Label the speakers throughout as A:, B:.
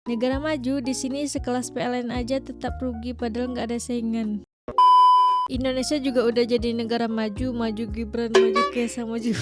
A: Negara maju di sini sekelas PLN aja tetap rugi padahal nggak ada saingan. Indonesia juga udah jadi negara maju, maju Gibran, maju Kesa, maju.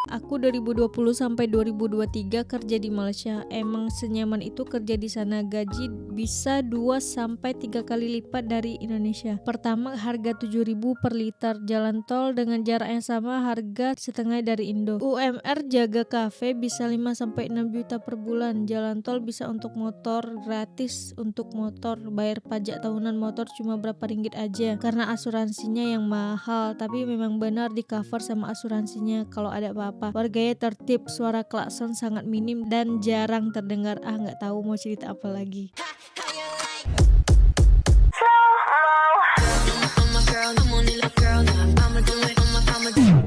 A: Aku 2020 sampai 2023 kerja di Malaysia. Emang senyaman itu kerja di sana, gaji bisa 2 sampai 3 kali lipat dari Indonesia. Pertama, harga 7.000 per liter. Jalan tol dengan jarak yang sama harga setengah dari Indo. UMR jaga kafe bisa 5 sampai 6 juta per bulan. Jalan tol bisa untuk motor, gratis untuk motor. Bayar pajak tahunan motor cuma berapa ringgit aja karena asuransinya yang mahal, tapi memang benar di cover sama asuransinya kalau ada apa-apa. Warganya tertib, suara klakson sangat minim dan jarang terdengar. Nggak tahu mau cerita apa lagi.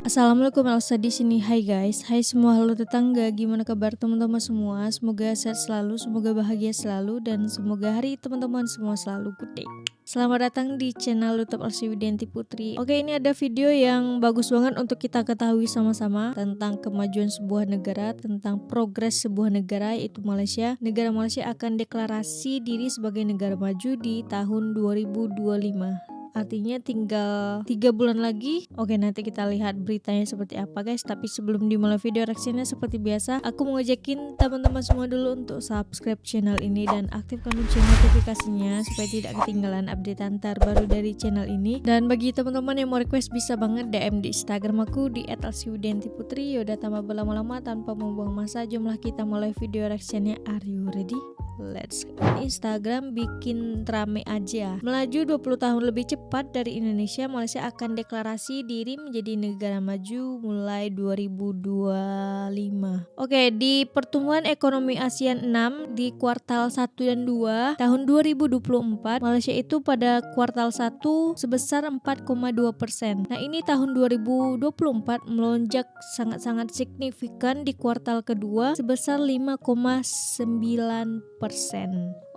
A: Assalamualaikum, Elsa di sini. Hai guys, hai semua, halo tetangga, gimana kabar teman-teman semua? Semoga sehat selalu, semoga bahagia selalu, dan semoga hari teman-teman semua selalu good day. Selamat datang di channel YouTube Elsa Widianti Putri. Oke, ini ada video yang bagus banget untuk kita ketahui sama-sama tentang kemajuan sebuah negara, tentang progres sebuah negara, yaitu Malaysia. Negara Malaysia akan deklarasi diri sebagai negara maju di tahun 2025. Artinya tinggal 3 bulan lagi. Oke, nanti kita lihat beritanya seperti apa guys. Tapi sebelum dimulai video reaksinya, seperti biasa aku mau ngajakin teman-teman semua dulu untuk subscribe channel ini dan aktifkan lonceng notifikasinya supaya tidak ketinggalan update terbaru dari channel ini. Dan bagi teman-teman yang mau request, bisa banget DM di Instagram aku di @elsiwidiantiputri. Yaudah, tanpa berlama-lama, tanpa membuang masa, jumlah kita mulai video reaksinya. Are you ready? Let's go. Instagram bikin rame aja. Melaju 20 tahun lebih cepat dari Indonesia, Malaysia akan deklarasi diri menjadi negara maju mulai 2025. Oke, di pertumbuhan ekonomi ASEAN 6 di kuartal 1 dan 2 tahun 2024, Malaysia itu pada kuartal 1 sebesar 4,2%. Nah, ini tahun 2024 melonjak sangat-sangat signifikan di kuartal kedua sebesar 5,9%.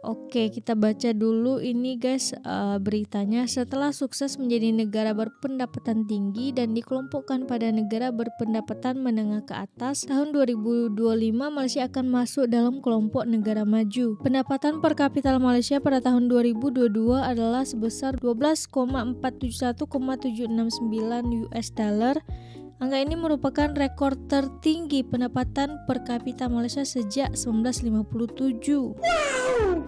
A: Oke, kita baca dulu ini guys beritanya. Setelah sukses menjadi negara berpendapatan tinggi dan dikelompokkan pada negara berpendapatan menengah ke atas, tahun 2025 Malaysia akan masuk dalam kelompok negara maju. Pendapatan per kapita Malaysia pada tahun 2022 adalah sebesar 12,471,769 US dollar. Angka ini merupakan rekor tertinggi pendapatan per kapita Malaysia sejak 1957.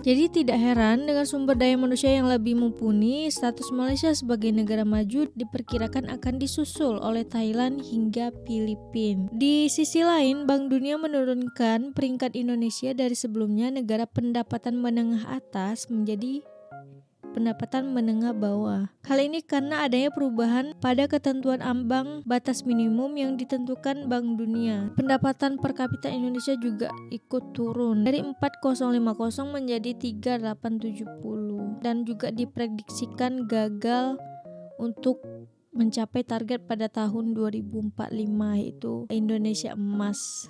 A: Jadi tidak heran dengan sumber daya manusia yang lebih mumpuni, status Malaysia sebagai negara maju diperkirakan akan disusul oleh Thailand hingga Filipina. Di sisi lain, Bank Dunia menurunkan peringkat Indonesia dari sebelumnya negara pendapatan menengah atas menjadi pendapatan menengah bawah. Hal ini karena adanya perubahan pada ketentuan ambang batas minimum yang ditentukan Bank Dunia. Pendapatan per kapita Indonesia juga ikut turun dari 4.050 menjadi 3.870 dan juga diprediksikan gagal untuk mencapai target pada tahun 2045, yaitu Indonesia Emas.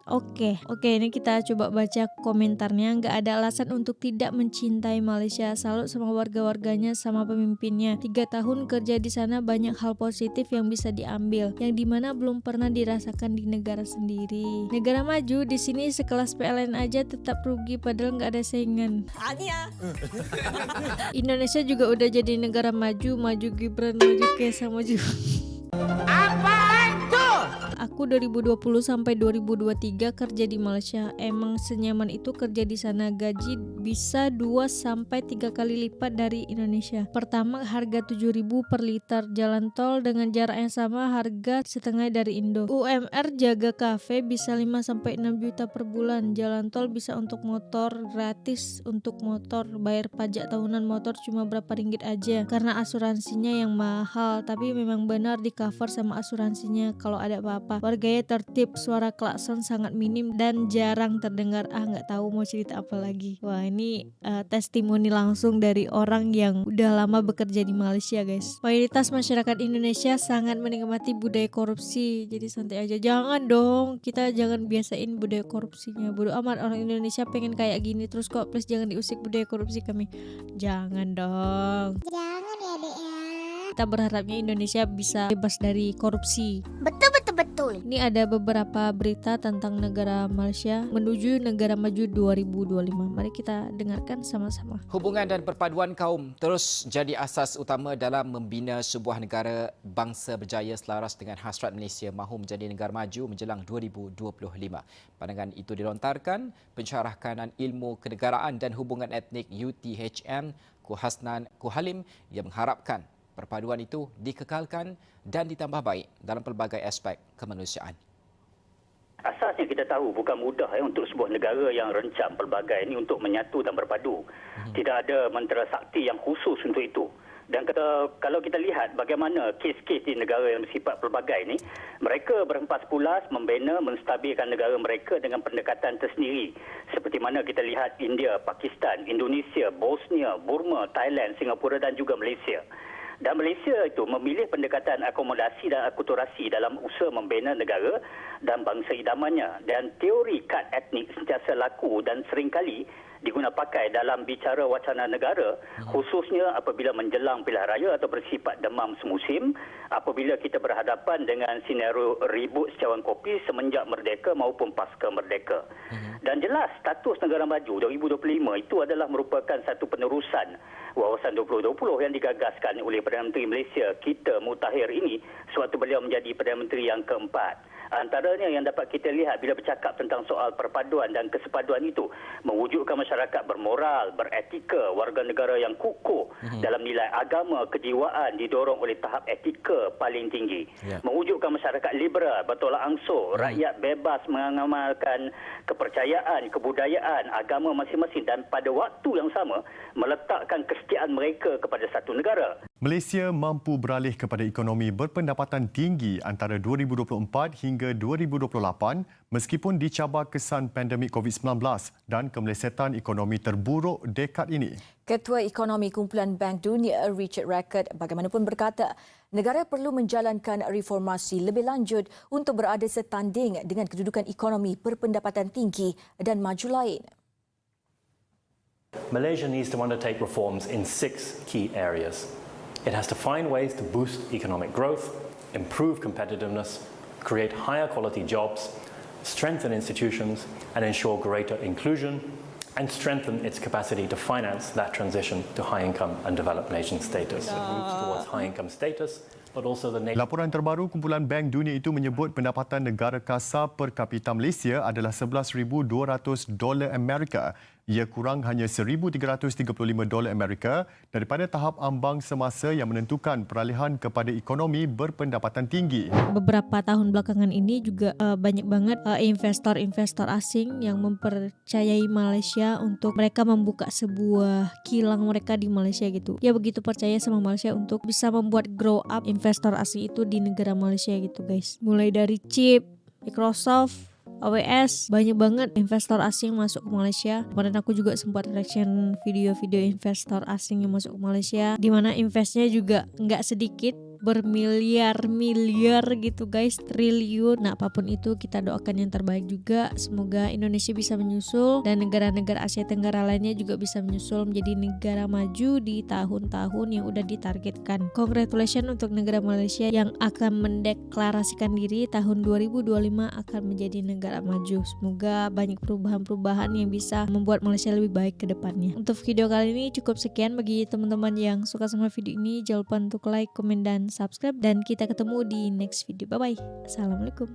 A: Oke, ini kita coba baca komentarnya. Nggak ada alasan untuk tidak mencintai Malaysia. Salut sama warga-warganya, sama pemimpinnya. 3 tahun kerja di sana, banyak hal positif yang bisa diambil, yang dimana belum pernah dirasakan di negara sendiri. Negara maju di sini sekelas PLN aja tetap rugi padahal nggak ada saingan. Indonesia juga udah jadi negara maju, maju Gibran, maju Kesa, maju. Aku 2020 sampai 2023 kerja di Malaysia. Emang senyaman itu kerja di sana, gaji bisa 2 sampai 3 kali lipat dari Indonesia. Pertama, harga 7.000 per liter. Jalan tol dengan jarak yang sama harga setengah dari Indo. UMR jaga kafe bisa 5 sampai 6 juta per bulan. Jalan tol bisa untuk motor, gratis untuk motor. Bayar pajak tahunan motor cuma berapa ringgit aja karena asuransinya yang mahal, tapi memang benar di cover sama asuransinya kalau ada apa-apa. Warganya tertib, suara klakson sangat minim dan jarang terdengar. Nggak tahu mau cerita apa lagi. Wah, ini testimoni langsung dari orang yang udah lama bekerja di Malaysia guys. Mayoritas masyarakat Indonesia sangat menikmati budaya korupsi, jadi santai aja. Jangan dong, kita jangan biasain budaya korupsinya. Bodoh amat, orang Indonesia pengen kayak gini terus kok. Please jangan diusik budaya korupsi kami. Jangan dong.
B: Jangan ya dek ya.
A: Kita berharapnya Indonesia bisa bebas dari korupsi.
B: Betul.
A: Ini ada beberapa berita tentang negara Malaysia menuju negara maju 2025. Mari kita dengarkan sama-sama.
C: Hubungan dan perpaduan kaum terus jadi asas utama dalam membina sebuah negara bangsa berjaya selaras dengan hasrat Malaysia mahu menjadi negara maju menjelang 2025. Pandangan itu dilontarkan Pensyarah Kanan Ilmu Kenegaraan dan Hubungan Etnik UTHM Kuhasnan Kuhalim yang mengharapkan perpaduan itu dikekalkan dan ditambah baik dalam pelbagai aspek kemanusiaan.
D: Asasnya kita tahu bukan mudah untuk sebuah negara yang rencam pelbagai ini untuk menyatu dan berpadu. Tidak ada mentera sakti yang khusus untuk itu. Dan kalau kita lihat bagaimana kes-kes di negara yang bersifat pelbagai ini, mereka berhempas pulas membina, menstabilkan negara mereka dengan pendekatan tersendiri. Seperti mana kita lihat India, Pakistan, Indonesia, Bosnia, Burma, Thailand, Singapura dan juga Malaysia. Dan Malaysia itu memilih pendekatan akomodasi dan akulturasi dalam usaha membina negara dan bangsa idamannya. Dan teori kad etnik sentiasa laku dan seringkali diguna pakai dalam bicara wacana negara, khususnya apabila menjelang pilihan raya atau bersifat demam semusim, apabila kita berhadapan dengan senario ribut secawan kopi semenjak merdeka maupun pasca merdeka. Dan jelas status negara maju 2025 itu adalah merupakan satu penerusan Wawasan 2020 yang digagaskan oleh Perdana Menteri Malaysia kita Mutahir ini sewaktu beliau menjadi Perdana Menteri yang keempat. Antaranya yang dapat kita lihat bila bercakap tentang soal perpaduan dan kesepaduan itu, mewujudkan masyarakat bermoral, beretika, warga negara yang kukuh dalam nilai agama, kejiwaan didorong oleh tahap etika paling tinggi. Mewujudkan masyarakat liberal, bertolak ansur, rakyat bebas mengamalkan kepercayaan, kebudayaan, agama masing-masing dan pada waktu yang sama meletakkan kesetiaan mereka kepada satu negara.
E: Malaysia mampu beralih kepada ekonomi berpendapatan tinggi antara 2024 hingga 2028 meskipun dicabar kesan pandemik COVID-19 dan kemelesetan ekonomi terburuk dekad ini.
F: Ketua Ekonomi Kumpulan Bank Dunia Richard Rackett bagaimanapun berkata, negara perlu menjalankan reformasi lebih lanjut untuk berada setanding dengan kedudukan ekonomi berpendapatan tinggi dan maju lain.
G: Malaysia needs to undertake reforms in 6 key areas. It has to find ways to boost economic growth, improve competitiveness, create higher quality jobs, strengthen institutions and ensure greater inclusion, and strengthen its capacity to finance that transition to high-income and developed nation status. It moves towards high-income status, but also the nation.
E: Laporan terbaru Kumpulan Bank Dunia itu menyebut pendapatan negara kasar per kapita Malaysia adalah $11,200 Amerika. Ia kurang hanya $1,335 Amerika daripada tahap ambang semasa yang menentukan peralihan kepada ekonomi berpendapatan tinggi.
A: Beberapa tahun belakangan ini juga banyak banget investor-investor asing yang mempercayai Malaysia untuk mereka membuka sebuah kilang mereka di Malaysia gitu. Ya begitu percaya sama Malaysia untuk bisa membuat grow up investor asing itu di negara Malaysia gitu guys. Mulai dari Chip, Microsoft, AWS, banyak banget investor asing masuk ke Malaysia. Kemarin aku juga sempat reaction video-video investor asing yang masuk ke Malaysia, di mana investnya juga nggak sedikit, bermiliar-miliar gitu guys, triliun. Nah apapun itu kita doakan yang terbaik juga. Semoga Indonesia bisa menyusul dan negara-negara Asia Tenggara lainnya juga bisa menyusul menjadi negara maju di tahun-tahun yang udah ditargetkan. Congratulations untuk negara Malaysia yang akan mendeklarasikan diri tahun 2025 akan menjadi negara maju. Semoga banyak perubahan-perubahan yang bisa membuat Malaysia lebih baik ke depannya. Untuk video kali ini cukup sekian. Bagi teman-teman yang suka sama video ini, jangan lupa untuk like, komen, dan subscribe. Dan kita ketemu di next video. Bye-bye. Assalamualaikum.